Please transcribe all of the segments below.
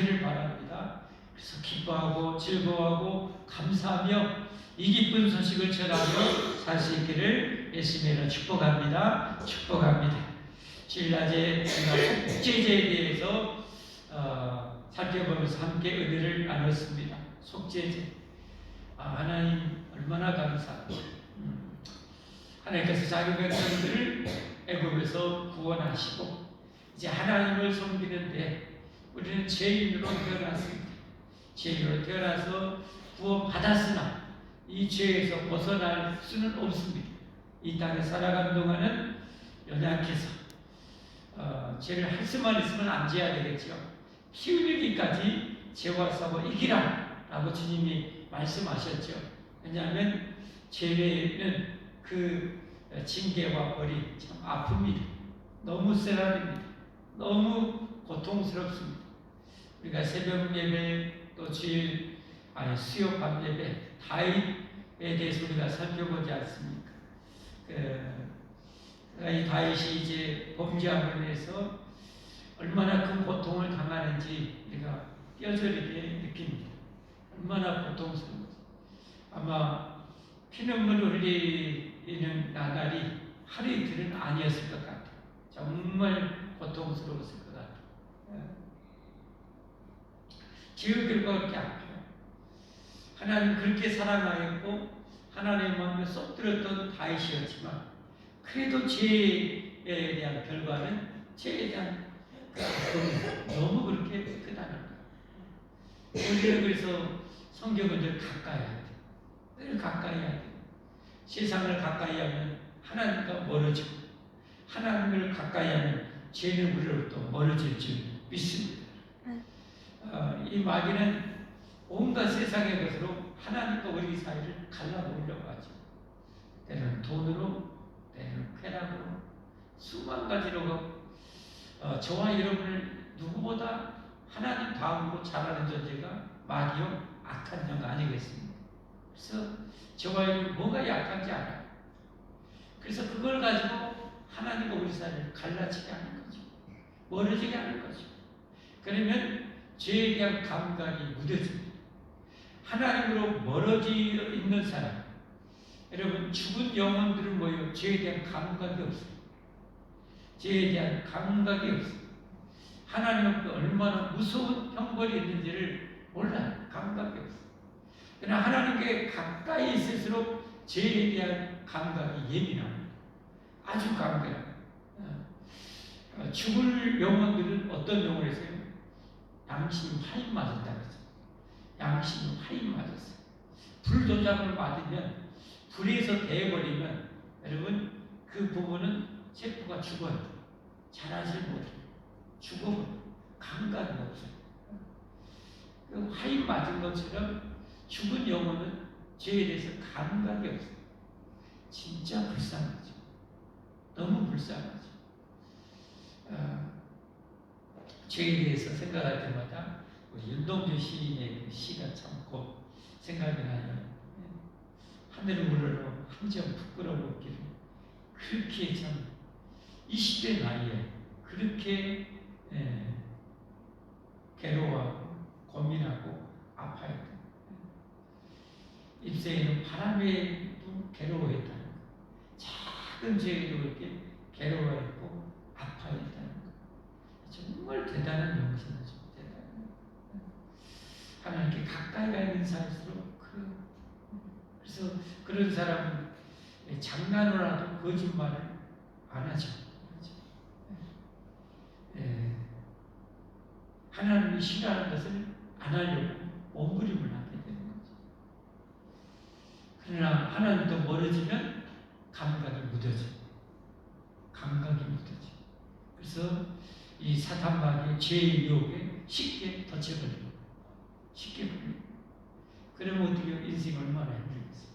하기를 바랍니다. 그래서 기뻐하고 즐거워하고 감사하며 이 기쁜 소식을 전하며 살 수 있기를 예수님으로 축복합니다. 축복합니다. 주일 낮에 우리가 속죄제에 대해서 살펴보면서 함께 은혜를 나눴습니다. 속죄제. 하나님 얼마나 감사합니다. 하나님께서 자기 백성들을 애굽에서 구원하시고 이제 하나님을 섬기는데 우리는 죄인으로 태어났습니다. 죄인으로 태어나서 구원받았으나 이 죄에서 벗어날 수는 없습니다. 이 땅에 살아가는 동안은 연약해서 죄를 할 수만 있으면 안 지어야 되겠죠. 피 흘리기까지 죄와 싸워 이기라 라고 주님이 말씀하셨죠. 왜냐하면 죄는 그 징계와 벌이 참 아픕니다. 너무 세라립니다. 너무 고통스럽습니다. 우리가 새벽 예배 또 주일 수요 밤 예배 다윗에 대해서 우리가 살펴보지 않습니까? 이 다윗이 이제 범죄함으로 인해서 얼마나 큰 고통을 당하는지 우리가 뼈저리게 느낍니다. 얼마나 고통스러운지. 아마 피눈물을 흘리는 나날이 하루 이틀은 아니었을 것 같아요. 정말 고통스러웠을 것 같아요. 지옥일 것 같게 아파요. 하나님 그렇게 사랑하였고 하나님의 마음에 쏙 들었던 다윗이었지만 그래도 죄에 대한 결과는 죄에 대한 그 아픔이 너무 그렇게 크다는 거예요. 우리는 그래서 성경을 늘 가까이 해야 돼요. 늘 가까이 해야 돼요. 세상을 가까이 하면 하나님과 멀어지고 하나님을 가까이 하면 죄는 우리로부터 멀어질 줄 믿습니다. 이 마귀는 온갖 세상의 것으로 하나님과 우리 사이를 갈라놓으려고 하죠. 때로는 돈으로, 때로는 쾌락으로, 수만 가지로 저와 여러분을 누구보다 하나님 다음으로 잘하는 존재가 마귀요 악한 자가 아니겠습니까? 그래서 저와 여러분 뭐가 약한지 알아요. 그래서 그걸 가지고 하나님과 우리 사이를 갈라치게 하는 거죠. 멀어지게 하는 거죠. 그러면 죄에 대한 감각이 무뎌집니다. 하나님으로 멀어져 있는 사람, 여러분 죽은 영혼들은 뭐예요? 죄에 대한 감각이 없어요. 죄에 대한 감각이 없어요. 하나님 앞에 얼마나 무서운 형벌이 있는지를 몰라요. 감각이 없어요. 그러나 하나님께 가까이 있을수록 죄에 대한 감각이 예민합니다. 아주 감각해요. 죽을 영혼들은 어떤 영혼을 했어요? 양심 화인 맞았다 그랬어요. 양심 화인 맞았어요. 불도장을 맞으면 불에서 데워버리면 여러분 그 부분은 세포가 죽어요. 자라질 못해요. 죽어버려요. 감각이 없어요. 그 화인 맞은 것처럼 죽은 영혼은 죄에 대해서 감각이 없어요. 진짜 불쌍하죠. 너무 불쌍하죠. 죄에 대해서 생각할 때마다 우리 윤동주 시인의 그 시가 참 곧 생각이 나요. 하늘을 우러러 한점 부끄러웠기를 그렇게 참 20대 나이에 그렇게 괴로워하고 고민하고 아파했다. 입새에는 바람에도 괴로워했다는 거. 작은 죄에도 그렇게 괴로워했고 아파했다는 거. 정말 대단한 용서죠. 대단한. 하나님께 가까이 가는 사이일수록 그래서 그런 사람은 장난을 하도 거짓말을 안 하죠. 하나님이 싫어하는 것을 안 하려고 몸부림을 하게 되는 거죠. 그러나 하나님도 멀어지면 감각이 묻어져요. 감각이 묻어져요. 그래서 이 사탄 마귀의 죄의 유혹에 쉽게 덧쳐버립니다. 쉽게 버립니다. 그러면 어떻게 인생이 얼마나 힘들겠어요?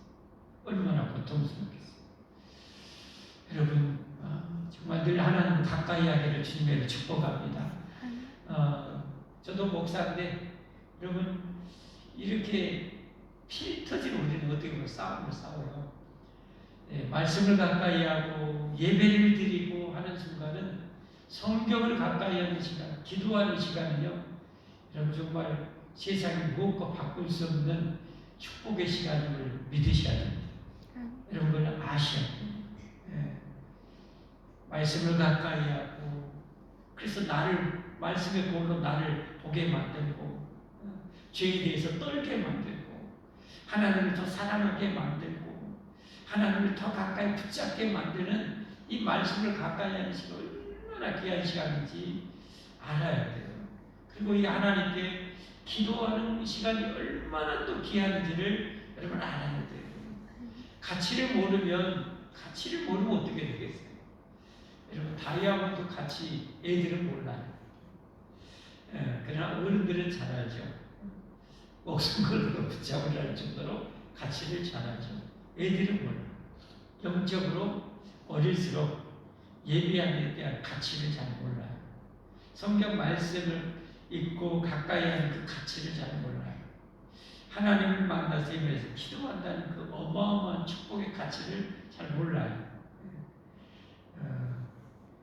얼마나 고통스럽겠어요? 여러분 정말 늘 하나님 가까이 하기를 주님으로 축복합니다. 저도 목사인데 여러분 이렇게 피 터지는 우리는 어떻게 보면 싸움을 싸워요. 말씀을 가까이 하고 예배를 드리고 하는 순간은 성경을 가까이 하는 시간, 기도하는 시간은요 여러분 정말 세상이 무엇과 바꿀 수 없는 축복의 시간을 믿으셔야 됩니다. 여러분 그걸 아셔야 됩니다. 예. 말씀을 가까이 하고 그래서 나를 말씀의 볼로 나를 보게 만들고 죄에 대해서 떨게 만들고 하나님을 더 사랑하게 만들고 하나님을 더 가까이 붙잡게 만드는 이 말씀을 가까이 하는 시간 얼마나 귀한 시간인지 알아야 돼요. 그리고 이 하나님께 기도하는 시간이 얼마나 또 귀한지를 여러분 알아야 돼요. 가치를 모르면 어떻게 되겠어요? 여러분 다이아몬드 가치 애들은 몰라요. 그러나 어른들은 잘 알죠. 목숨 걸고 붙잡으려 할 정도로 가치를 잘 알죠. 애들은 몰라요. 영적으로 어릴수록 예비함에 대한 가치를 잘 몰라요. 성경 말씀을 읽고 가까이 하는 그 가치를 잘 몰라요. 하나님을 만나서 위해서 기도한다는 그 어마어마한 축복의 가치를 잘 몰라요.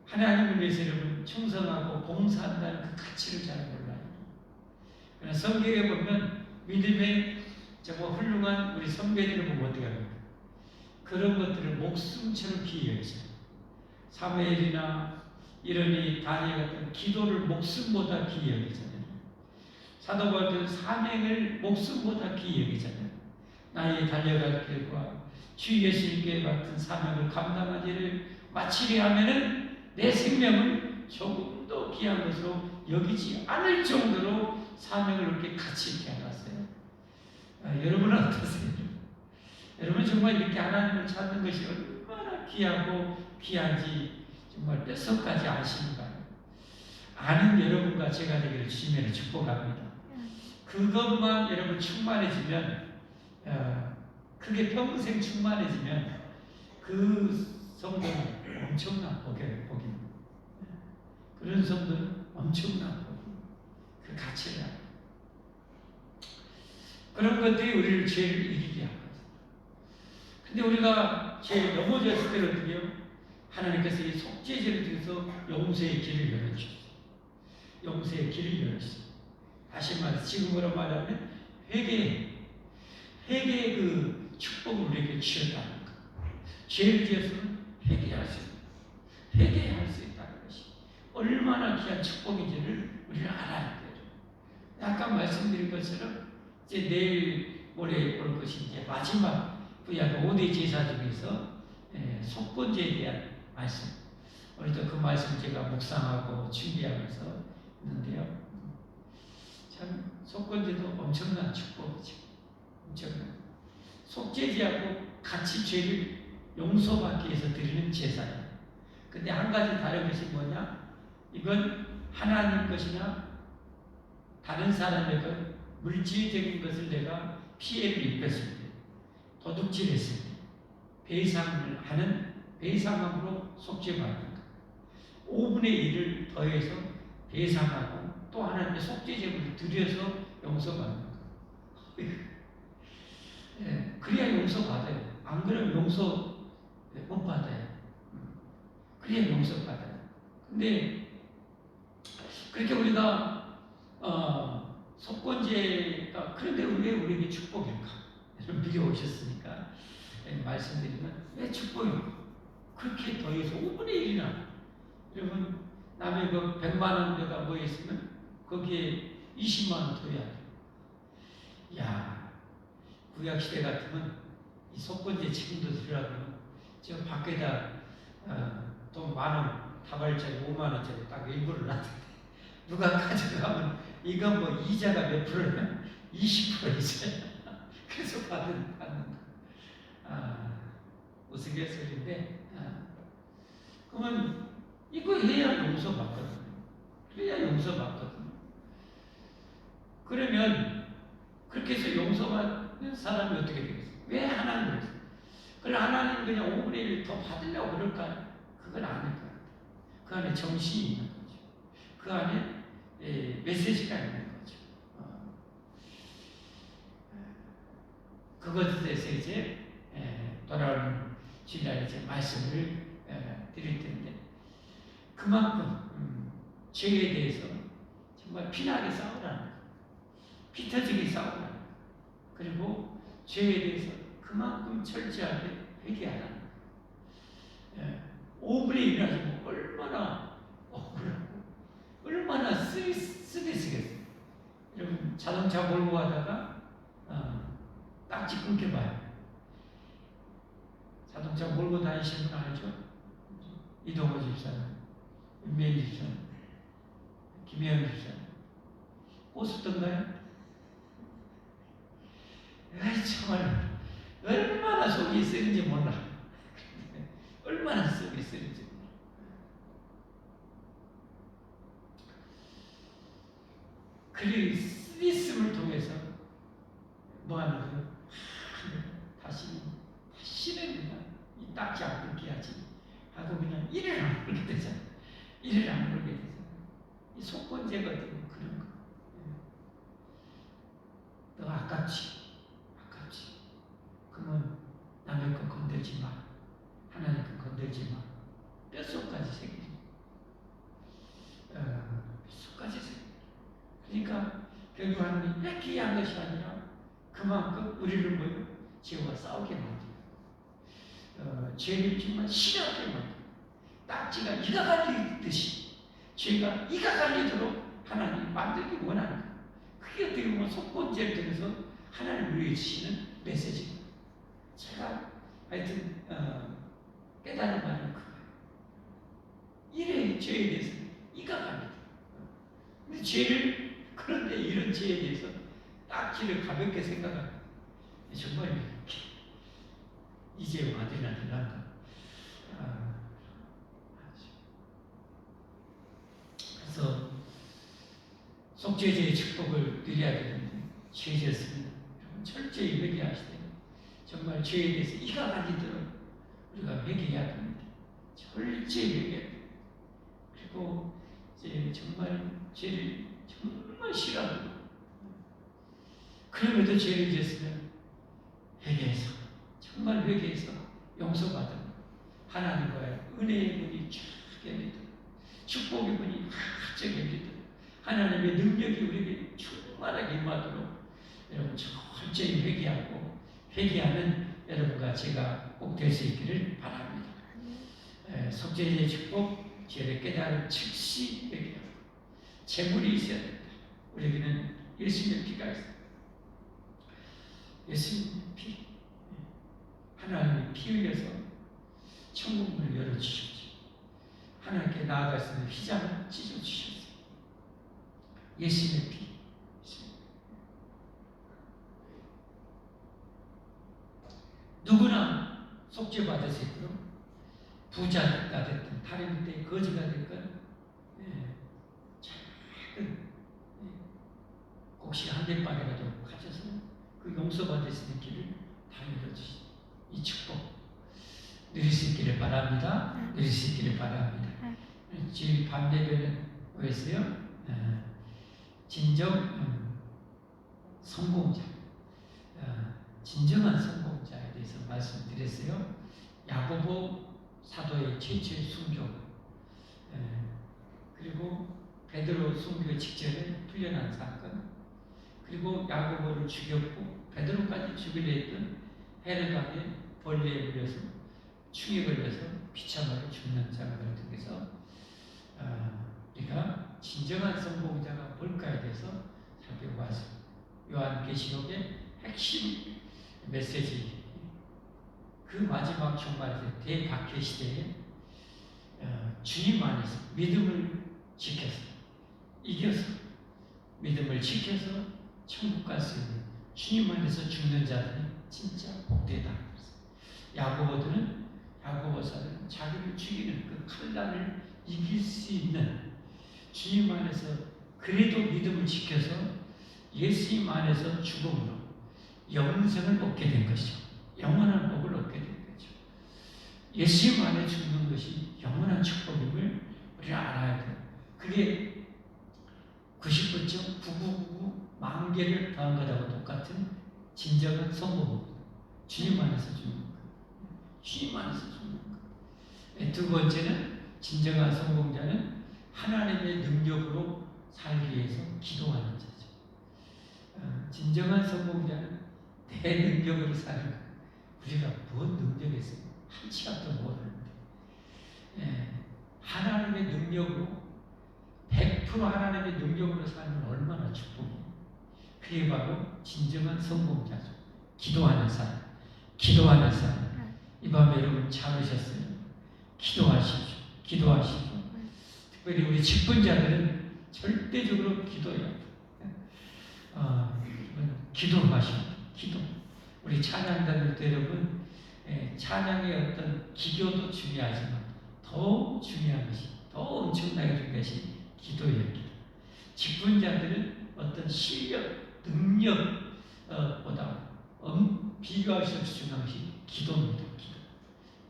하나님을 위해서 여러분 충성하고 봉사한다는 그 가치를 잘 몰라요. 그러나 성경에 보면 믿음의 정말 훌륭한 우리 선배들을 보면 어떻게 합니까? 그런 것들을 목숨처럼 귀히 여기잖아요. 사무엘이나 이러니 다니엘 같은 기도를 목숨보다 귀히 여기잖아요. 사도 바울도 사명을 목숨보다 귀히 여기잖아요. 나의 달려갈 길과 주 예수님께 맡은 사명을 감당하기를 마치려 하면은 내 생명을 조금 더 귀한 것으로 여기지 않을 정도로 사명을 그렇게 가치 있게 해놨어요. 여러분은 어떠세요? 여러분 정말 이렇게 하나님을 찾는 것이 얼마나 귀하고 귀한지 정말 뼛속까지 아시는가요? 아는 여러분과 제가 되기를 주님의 축복합니다. 그것만 여러분 충만해지면 그게 평생 충만해지면 그 성도는 엄청난 복입니다. 그런 성도는 엄청난 복입니다. 그 가치를 알아요. 그런 것들이 우리를 죄를 이기게 하거든요. 근데 우리가 죄에 넘어졌을 때 어떻게 해요? 하나님께서 이 속죄제를 통해서 용서의 길을 열어주셨어요. 용서의 길을 열어주셨어요. 다시 말해서 지금으로 말하면 회개의 그 축복을 우리에게 주셨다는 것. 죄를 지어서는 회개할 수 있다는 것이 얼마나 귀한 축복인지를 우리는 알아야 돼요. 아까 말씀드린 것처럼 이제 내일 모레 볼 것이 이제 마지막 구약 5대 제사 중에서 속건제에 대한 말씀. 오늘도 그 말씀 제가 묵상하고 준비하면서 있는데요. 참 속건제도 엄청난 축복이죠. 엄청난. 속죄제하고 같이 죄를 용서받기 위해서 드리는 제사예요. 근데 한 가지 다른 것이 뭐냐? 이건 하나님 것이나 다른 사람의 것, 물질적인 것을 내가 피해를 입혔을 때, 도둑질했을 때, 배상을 하는 배상함으로 속죄받는 것. 5분의 1을 더해서 배상하고 또 하나님의 속죄제물을 드려서 용서받는 것. 그래야 용서받아요. 안 그러면 용서 못 받아요. 그래야 용서받아요. 근데 그렇게 우리가 속건제가 그런데 왜 우리에게 축복일까? 미리 오셨으니까 말씀드리면 왜 축복일까? 그렇게 더해서 5분의 1이나 여러분 남의 그 100만 원대가 뭐 있으면 거기에 20만 원 더해야 돼. 야, 구약시대 같으면 이 속건제 책임도 들으라고 저 밖에다 돈 10,000원 다발짜리 5만 원짜리 딱 일부를 놨는데 누가 가져가면 이건 뭐 이자가 몇 프로냐? 20% 이자야. 그래서 받는 거. 우스갯소리인데 그러면 이거 해야 용서받거든요. 그래야 용서받거든요. 그러면 그렇게 해서 용서받는 사람이 어떻게 되겠어요? 왜 하나님을? 그럼 하나님 그냥 5분의 1 더 받으려고 그럴까요? 그건 아닐 것 같아요. 그 안에 정신이 있는 거죠. 그 안에 메시지가 있는 거죠. 그것에 대해서 이제 돌아오는 주일날 이제 말씀을 드릴 텐데 그만큼 죄에 대해서 정말 피나게 싸우라는 거예요. 피 터지게 싸우라. 그리고 죄에 대해서 그만큼 철저하게 회개하라. 예, 5분의 1이라서 얼마나 억울하고 얼마나 스트레스겠어요. 여러분 자동차 몰고 가다가 딱지 끊겨봐요. 자동차 몰고 다니시는 분 알죠? 이동호 집사님, 윤미연 집사님, 김혜영 집사님. 꼬숩던가요? 정말 얼마나 속이 쓰는지 몰라. 얼마나 속이 쓰는지 몰라. 그 쓰리씀을 통해서 뭐하는 거예요? 다시는 그냥 이 딱지 안 끊겨야지 하고 그냥 이를 안 물게 되잖아. 이를 안 물게 되잖아. 이 속건제거든요. 그런 거. 너 아깝지. 그러면 남의 거 건들지 마. 하나님 거 건들지 마. 뼛속까지 새기지. 뼛속까지 새기지. 그러니까 결국 하나님이 이렇게 한 것이 아니라 그만큼 우리를 뭐요? 죄와 싸우게 만들어요. 죄를 정말 싫어하게 만들어요. 딱지가 이가 갈리듯이 죄가 이가 갈리도록 하나님 만들기 원하는 거예요. 그게 어떻게 보면 속건제를 통해서 하나님 우리에게 주시는 메시지입니다. 제가 하여튼 깨달은 말은 그거예요. 이래 죄에 대해서 이가 갈리다. 근데 그런데 이런 죄에 대해서 딱지를 가볍게 생각합니다. 정말 이제 와들나 들란다. 그래서 속죄제의 축복을 누려야 되는데 죄졌습니다. 철저히 회개하시되 정말 죄에 대해서 이가 갈리도록 우리가 회개해야 됩니다. 철저히 회개. 그리고 이제 정말 죄를 정말 싫어하고 그럼에도 죄를 지었으면 회개해서 정말 회개해서 용서받은 하나님과의 은혜의 문이 쫙 열리도록 축복의 문이 확 열리도록 하나님의 능력이 우리에게 충만하게 임하도록 여러분 철저히 회개하고 회개하는 여러분과 제가 꼭 될 수 있기를 바랍니다. 속죄의 축복, 죄를 깨달은 즉시 회개하고 재물이 있어야 된다. 우리에게는 예수님의 피가 있습니다. 예수님의 피. 하나님이 피 흘려서 천국문을 열어주셨죠. 하나님께 나아갔으면 휘장을 찢어주셨어요. 예수님의 피. 누구나 속죄받을 수 있도록 부자가 됐든 다른 때 거지가 됐건 작은 곡식 한 대방이라도 가져서 그 용서받을 수 있는 길을 다 열어주시죠. 이 축복 누릴 수 있기를 바랍니다. 누릴 수 있기를 바랍니다. 지금 밤 예배는 뭐였어요? 진정 성공자, 진정한 성공자에 대해서 말씀드렸어요. 야고보 사도의 최초의 순교, 그리고 베드로 순교 직전에 풀려난 사건, 그리고 야고보를 죽였고 베드로까지 죽이려 했던 헤롯 왕의 벌레에 물려서 충에 걸려서 비참하게 죽는 장면을 통해서 우리가 진정한 성공자가 뭘까에 대해서 살펴보았습니다. 요한계시록의 핵심 메시지, 그 마지막 종말의 대박해 시대에 주님 안에서 믿음을 지켜서 이겨서 믿음을 지켜서 천국 갈 수 있는 주님 안에서 죽는 자들은 진짜 복되다. 야고보사는 자기를 죽이는 그 칼날을 이길 수 있는 주님 안에서 그래도 믿음을 지켜서 예수님 안에서 죽음으로 영생을 얻게 된 것이죠. 영원한 복을 얻게 된 거죠. 예수님 안에 죽는 것이 영원한 축복임을 우리가 알아야 돼요. 그게 99.9999만 개를 더한 것하고 똑같은 진정한 성공입니다. 주님 안에서 죽는 것. 주님 안에서 죽는 것. 두 번째는 진정한 성공자는 하나님의 능력으로 살기 위해서 기도하는 자죠. 진정한 성공자는 내 능력으로 사는 거예요. 우리가 뭔 능력이 있어요? 한치 앞도 모르는데. 예, 하나님의 능력으로 100% 하나님의 능력으로 살면 얼마나 축복이에요. 그게 바로 진정한 성공자죠. 기도하는 사람. 기도하는 사람. 이 밤에 여러분 잠으셨어요? 기도하시죠. 기도하시죠. 특별히 우리 직분자들은 절대적으로 기도해야 돼요. 기도하시고 기도. 우리 찬양단들도 여러분 찬양의 어떤 기교도 중요하지만 더 중요한 것이 더 엄청나게 중요한 것이 기도예요. 기도. 직분자들은 어떤 실력, 능력보다 비교할 수 없이 중요한 것이 기도입니다.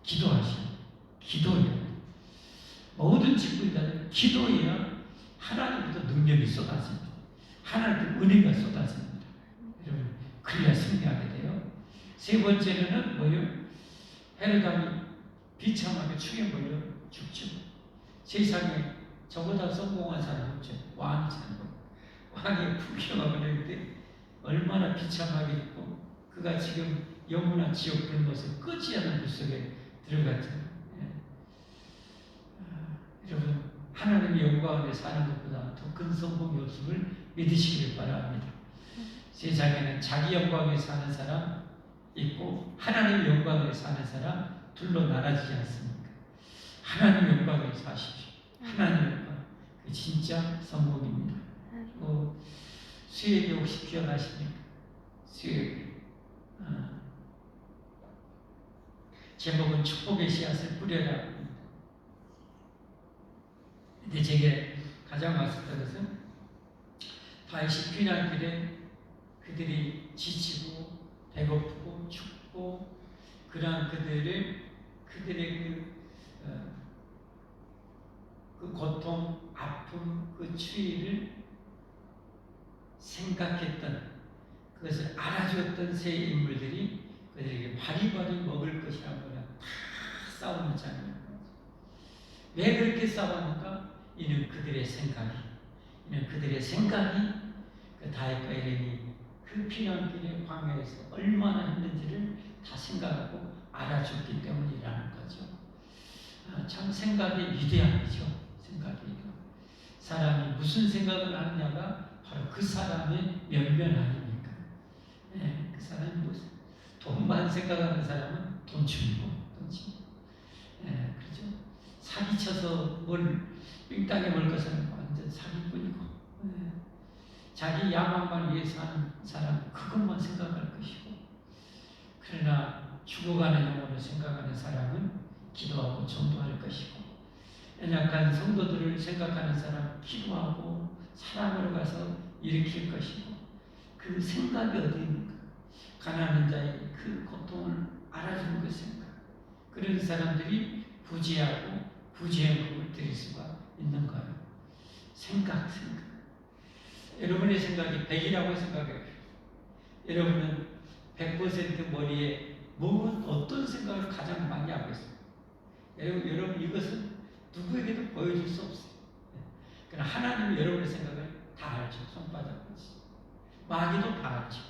기도하시고 기도해요. 모든 직분자들은 기도해야 하나님부터 능력이 쏟아집니다. 하나님부터 은혜가 쏟아집니다. 여러분 그래야 승리하게 돼요. 세 번째는 뭐예요? 헤롯왕이 비참하게 충에 몰려 죽죠. 세상에 저보다 성공한 사람 없죠. 왕이 살고 왕이 풍경하고 그랬는데 얼마나 비참하게 있고 그가 지금 영원한 지옥 불못에 끝이 않는 불 속에 들어갔죠. 여러분 하나님의 영광을 사는 것보다 더 큰 성공이 없음을 믿으시길 바랍니다. 세상에는 자기 영광에 사는 사람 있고 하나님의 영광에 사는 사람 둘로 나눠지지 않습니까? 하나님의 영광에 사십시오. 하나님의 영광 그 진짜 성공입니다. 수혜비 혹시 기억하십니까? 수혜비 제목은 축복의 씨앗을 뿌려라. 근데 제게 가장 왔었던 것은 다윗이 피난길에 그들이 지치고 배고프고 춥고 그러한 그들의 그 고통, 아픔, 그 추위를 생각했던 그것을 알아주었던 세 인물들이 그들에게 바리바리 먹을 것이라고 다 싸우는 장면이죠. 왜 그렇게 싸웠는가? 이는 그들의 생각이 그 다윗과 에렌이 그 피난길의 광야에서 얼마나 힘든지를 다 생각하고 알아줬기 때문이라는 거죠. 참 생각이 위대함이죠. 생각이 사람이 무슨 생각을 하느냐가 바로 그 사람의 면면 아닙니까? 그 사람이 무슨 돈만 생각하는 사람은 돈충이고 그렇죠. 사기쳐서 빙땅에 뭘 것은 완전 사기꾼이고 자기 야망만 위해서 하는 사람 그것만 생각할 것이고 그러나 죽어가는 영혼을 생각하는 사람은 기도하고 전도할 것이고 연약한 성도들을 생각하는 사람 기도하고 사랑으로 가서 일으킬 것이고 그 생각이 어디 있는가? 가난한 자의 그 고통을 알아주는 그 생각. 그런 사람들이 부지하고 부지행복을 드릴 수가 있는 거예요. 생각. 여러분의 생각이 100이라고 생각해요. 여러분은 100% 머리에 어떤 생각을 가장 많이 하고 있어요. 여러분 이것은 누구에게도 보여줄 수 없어요. 그러나 하나님은 여러분의 생각을 다 알죠. 손바닥같이. 마귀도 다 알죠.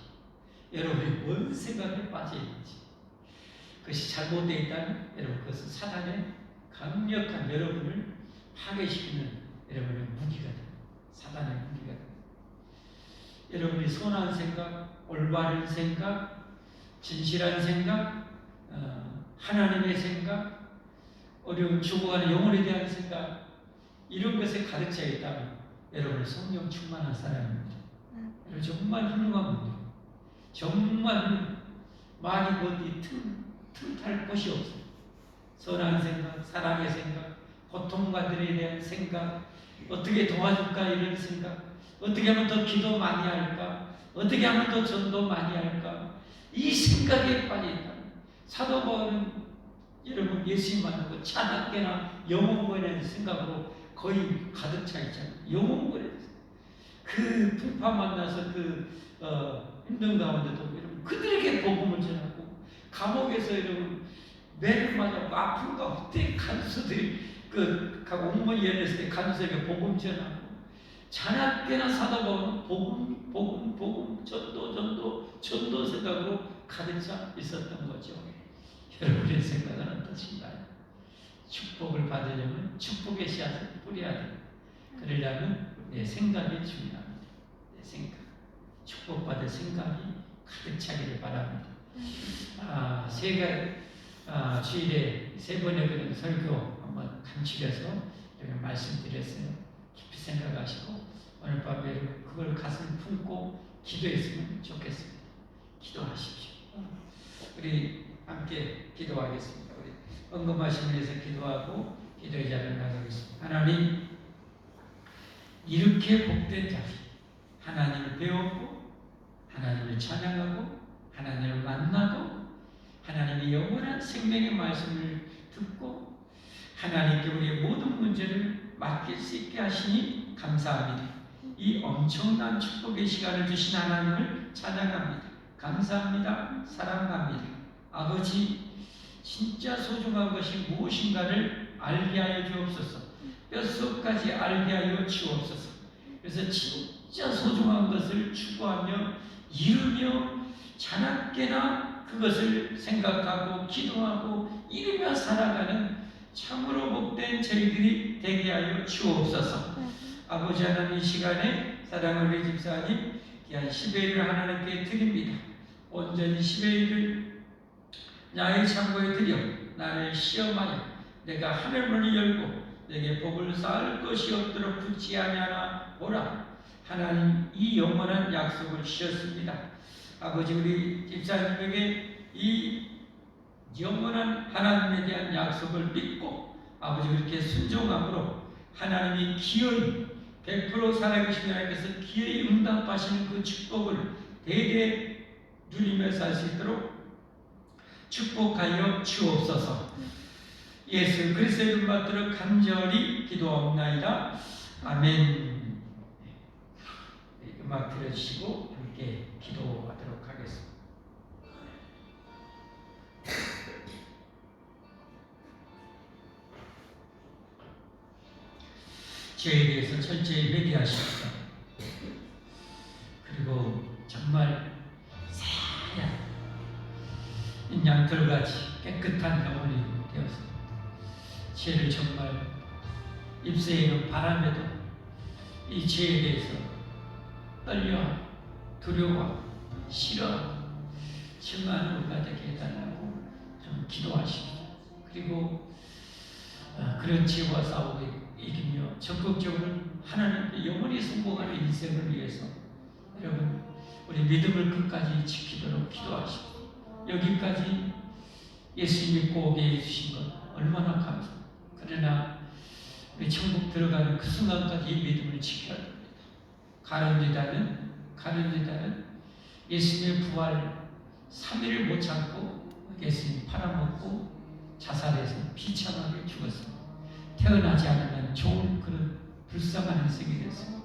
여러분이 뭔 생각에 빠져 있는지. 그것이 잘못되어 있다면 여러분 그것은 사단의 강력한 여러분을 파괴시키는 여러분의 무기가 됩니다. 사단의 무기가 됩니다. 여러분이 선한 생각, 올바른 생각, 진실한 생각, 하나님의 생각, 어려운 죽어가는 영혼에 대한 생각 이런 것에 가득 차 있다면 여러분은 성령 충만한 사람입니다. 여러분 정말 훌륭한 분이에요. 정말 많이 어디 틈탈 곳이 없어요. 선한 생각, 사랑의 생각, 고통가들에 대한 생각, 어떻게 도와줄까 이런 생각, 어떻게 하면 더 기도 많이 할까, 어떻게 하면 더 전도 많이 할까 이 생각에 빠져있다. 사도 바울은 여러분 예수님 만나고 차갑게나 영혼구원의 생각으로 거의 가득 차 있잖아요. 영혼구원에 그 풍파 만나서 힘든 가운데도 여러분 그들에게 복음을 전하고 감옥에서 여러분 매를 맞았고 아픈 가운데 간수들이 온몸이 열렸을 때 간수에게 복음 전하고 자나깨나 사도 바울은 복음 전도 전도 생각으로 가득 차 있었던 거죠. 여러분의 생각은 어떠신가요? 축복을 받으려면 축복의 씨앗을 뿌려야 돼요. 그러려면 내 생각이 중요합니다. 내 생각. 축복받을 생각이 가득 차기를 바랍니다. 주일에 3번의 그런 설교 한번 간추려서 이렇게 말씀드렸어요. 깊이 생각하시고 오늘 밤에 그걸 가슴 품고 기도했으면 좋겠습니다. 기도하십시오. 우리 함께 기도하겠습니다. 우리 언급하신 분에서 기도하고 기도의 자리를 나가겠습니다. 하나님, 이렇게 복된 자식, 하나님을 배웠고 하나님을 찬양하고 하나님을 만나고 하나님의 영원한 생명의 말씀을 듣고 하나님께 우리의 모든 문제를 맡길 수 있게 하시니 감사합니다. 이 엄청난 축복의 시간을 주신 하나님을 찬양합니다. 감사합니다. 사랑합니다. 아버지, 진짜 소중한 것이 무엇인가를 알게 하여 주옵소서. 뼛속까지 알게 하여 주옵소서. 그래서 진짜 소중한 것을 추구하며 이루며 자나깨나 그것을 생각하고 기도하고 이루며 살아가는 참으로 복된 저희들이 되게 하여 주옵소서. 아버지 하나님, 이 시간에 사랑하는 우리 집사님 귀한 10회일을 하나님께 드립니다. 온전히 10회일을 나의 창고에 드려 나를 시험하여 내가 하늘문을 열고 내게 복을 쌓을 것이 없도록 붙지 아니하나 보라. 하나님, 이 영원한 약속을 주셨습니다. 아버지, 우리 집사님에게 이 영원한 하나님에 대한 약속을 믿고 아버지 그렇게 순종함으로 하나님이 기어이 100% 살아계신 하나님께서 기어이 응답하시는 그 축복을 대대 누리며 살 수 있도록 축복하여 주옵소서. 예수 그리스도의 이름 받들어 간절히 기도하옵나이다. 아멘. 음악 들어주시고 함께 기도하도록 하겠습니다. 죄에 대해서 철저히 회개하십시오. 그리고 정말 새하얀 양털같이 깨끗한 영혼이 되었습니다. 죄를 정말 입새에 있는 바람에도 이 죄에 대해서 떨려 두려워 싫어 정말 우리가 되게 해달라고 좀 기도하십시오. 그리고 그런 죄와 싸우고 이기며 적극적으로 하나님께 영원히 성공하는 인생을 위해서 여러분 우리 믿음을 끝까지 지키도록 기도하십시오. 여기까지 예수 믿고 오게 해주신 것 얼마나 감사합니다. 그러나 우리 천국 들어가는 그 순간까지 이 믿음을 지켜야 됩니다. 가룟유다는 예수님의 부활 3일을 못 참고 예수님 팔아먹고 자살해서 비참하게 죽었습니다. 태어나지 않으면 좋은 그런 불쌍한 인생이 됐습니다.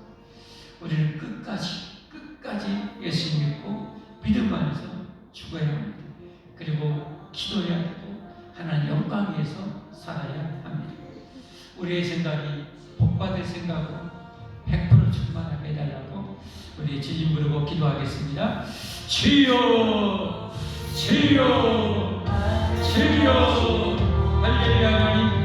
우리는 끝까지 예수 믿고 믿음 안에서 죽어야 합니다. 그리고 기도해야 되고 하나님 영광 위에서 살아야 합니다. 우리의 생각이 복받을 생각으로 100% 충만하게 해달라고 우리 주님 부르고 기도하겠습니다. 주여 주여 주여 할렐루야. 하나님